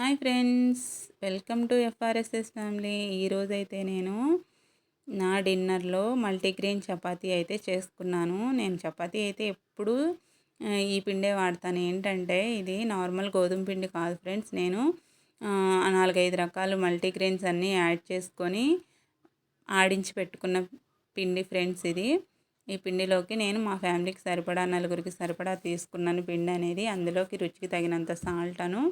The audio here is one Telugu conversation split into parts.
Hi friends, welcome to FRSS family. ఈరోజైతే నేను నా డిన్నర్లో మల్టీగ్రెయిన్ చపాతీ అయితే చేసుకున్నాను. నేను చపాతీ అయితే ఎప్పుడు ఈ పిండే వాడతాను. ఏంటంటే ఇది నార్మల్ గోధుమ పిండి కాదు ఫ్రెండ్స్. నేను 4-5 రకాల మల్టీగ్రెయిన్స్ అన్నీ యాడ్ చేసుకొని ఆడించి పెట్టుకున్న పిండి ఫ్రెండ్స్ ఇది. ఈ పిండిలోకి నేను మా ఫ్యామిలీకి సరిపడా, నలుగురికి సరిపడా తీసుకున్నాను పిండి అనేది. అందులోకి రుచికి తగినంత సాల్ట్ను,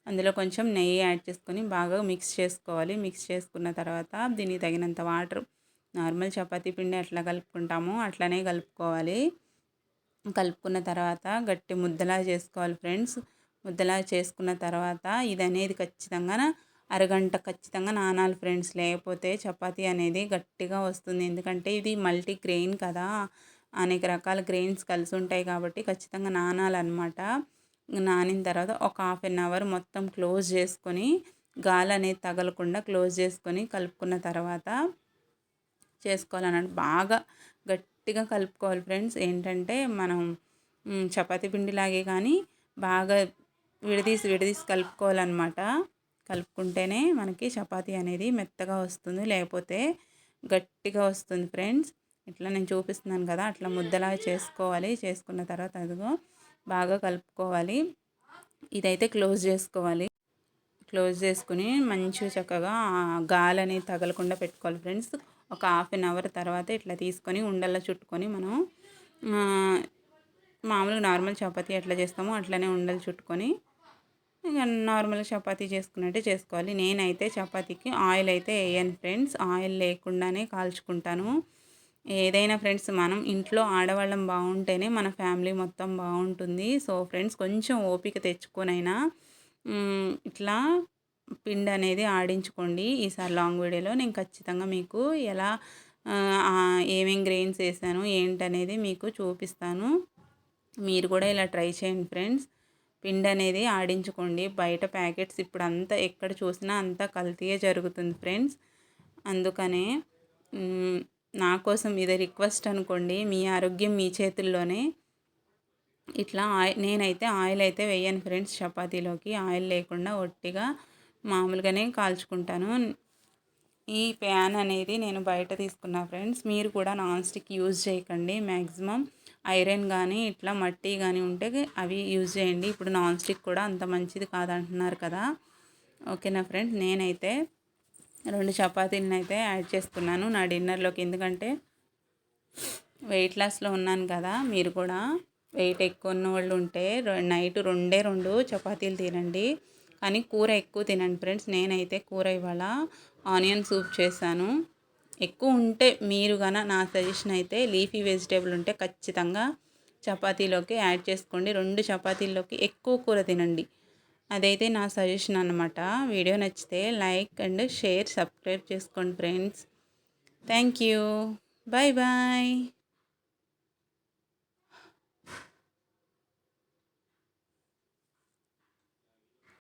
అందులో కొంచెం నెయ్యి యాడ్ చేసుకొని బాగా మిక్స్ చేసుకోవాలి. మిక్స్ చేసుకున్న తర్వాత దీనికి తగినంత వాటర్, నార్మల్ చపాతీ పిండి ఎట్లా కలుపుకుంటామో అట్లనే కలుపుకోవాలి. కలుపుకున్న తర్వాత గట్టి ముద్దలా చేసుకోవాలి ఫ్రెండ్స్. ముద్దలా చేసుకున్న తర్వాత ఇది అనేది ఖచ్చితంగా అరగంట ఖచ్చితంగా నానాలి ఫ్రెండ్స్. లేకపోతే చపాతీ అనేది గట్టిగా వస్తుంది. ఎందుకంటే ఇది మల్టీ గ్రెయిన్ కదా, అనేక రకాల గ్రెయిన్స్ కలిసి ఉంటాయి కాబట్టి ఖచ్చితంగా నానాలన్నమాట. నానిన తర్వాత ఒక హాఫ్ అన్ అవర్ మొత్తం క్లోజ్ చేసుకొని, గాలి అనేది తగలకుండా క్లోజ్ చేసుకొని కలుపుకున్న తర్వాత చేసుకోవాలన్నట్టు. బాగా గట్టిగా కలుపుకోవాలి ఫ్రెండ్స్. ఏంటంటే మనం చపాతీ పిండిలాగే కానీ బాగా విడదీసి కలుపుకోవాలన్నమాట. కలుపుకుంటేనే మనకి చపాతీ అనేది మెత్తగా వస్తుంది, లేకపోతే గట్టిగా వస్తుంది ఫ్రెండ్స్. ఇట్లా నేను చూపిస్తున్నాను కదా, అట్లా ముద్దలా చేసుకోవాలి. చేసుకున్న తర్వాత అదిగో బాగా కలుపుకోవాలి. ఇదైతే క్లోజ్ చేసుకోవాలి. క్లోజ్ చేసుకుని మంచిగా చక్కగా గాలి అనేది తగలకుండా పెట్టుకోవాలి ఫ్రెండ్స్. ఒక హాఫ్ అన్ అవర్ తర్వాత ఇట్లా తీసుకొని ఉండల్లో చుట్టుకొని మనం మామూలుగా నార్మల్ చపాతీ ఎట్లా చేస్తామో అట్లనే ఉండలు చుట్టుకొని ఇక నార్మల్ చపాతీ చేసుకున్నట్టే చేసుకోవాలి. నేనైతే చపాతీకి ఆయిల్ అయితే వేయను ఫ్రెండ్స్. ఆయిల్ లేకుండానే కాల్చుకుంటాను. ఏదైనా ఫ్రెండ్స్, మనం ఇంట్లో ఆడవాళ్ళం బాగుంటేనే మన ఫ్యామిలీ మొత్తం బాగుంటుంది. సో ఫ్రెండ్స్, కొంచెం ఓపిక తెచ్చుకొనైనా ఇట్లా పిండి అనేది ఆడించుకోండి. ఈసారి లాంగ్ వీడియోలో నేను ఖచ్చితంగా మీకు ఎలా ఏమేం గ్రెయిన్స్ వేసాను ఏంటనేది మీకు చూపిస్తాను. మీరు కూడా ఇలా ట్రై చేయండి ఫ్రెండ్స్. పిండి అనేది ఆడించుకోండి. బయట ప్యాకెట్స్ ఇప్పుడు అంతా ఎక్కడ చూసినా అంతా కల్తీయే జరుగుతుంది ఫ్రెండ్స్. అందుకనే నా కోసం ఇది రిక్వెస్ట్ అనుకోండి. మీ ఆరోగ్యం మీ చేతుల్లోనే. ఇట్లా నేనైతే ఆయిల్ అయితే వేయను ఫ్రెండ్స్. చపాతీలోకి ఆయిల్ లేకుండా ఒట్టిగా మామూలుగానే కాల్చుకుంటాను. ఈ ప్యాన్ అనేది నేను బయట తీసుకున్నా ఫ్రెండ్స్. మీరు కూడా నాన్ స్టిక్ యూజ్ చేయకండి. మ్యాక్సిమం ఐరన్ కానీ ఇట్లా మట్టి కానీ ఉంటే అవి యూజ్ చేయండి. ఇప్పుడు నాన్ స్టిక్ కూడా అంత మంచిది కాదంటున్నారు కదా. ఓకేనా ఫ్రెండ్స్, నేనైతే 2 చపాతీలను అయితే యాడ్ చేసుకున్నాను నా డిన్నర్లోకి. ఎందుకంటే వెయిట్ లాస్లో ఉన్నాను కదా. మీరు కూడా వెయిట్ ఎక్కువ ఉన్న వాళ్ళు ఉంటే నైట్ 2 చపాతీలు తినండి, కానీ కూర ఎక్కువ తినండి ఫ్రెండ్స్. నేనైతే కూర ఇవాళ ఆనియన్ సూప్ చేశాను. ఎక్కువ ఉంటే మీరు నా సజెషన్ అయితే లీఫీ వెజిటేబుల్ ఉంటే ఖచ్చితంగా చపాతీలోకి యాడ్ చేసుకోండి. 2 చపాతీల్లోకి ఎక్కువ కూర తినండి. అదైతే నా సజెషన్ అన్నమాట. వీడియో నచ్చితే లైక్ అండ్ షేర్, సబ్స్క్రైబ్ చేసుకోండి friends. Thank you. Bye bye.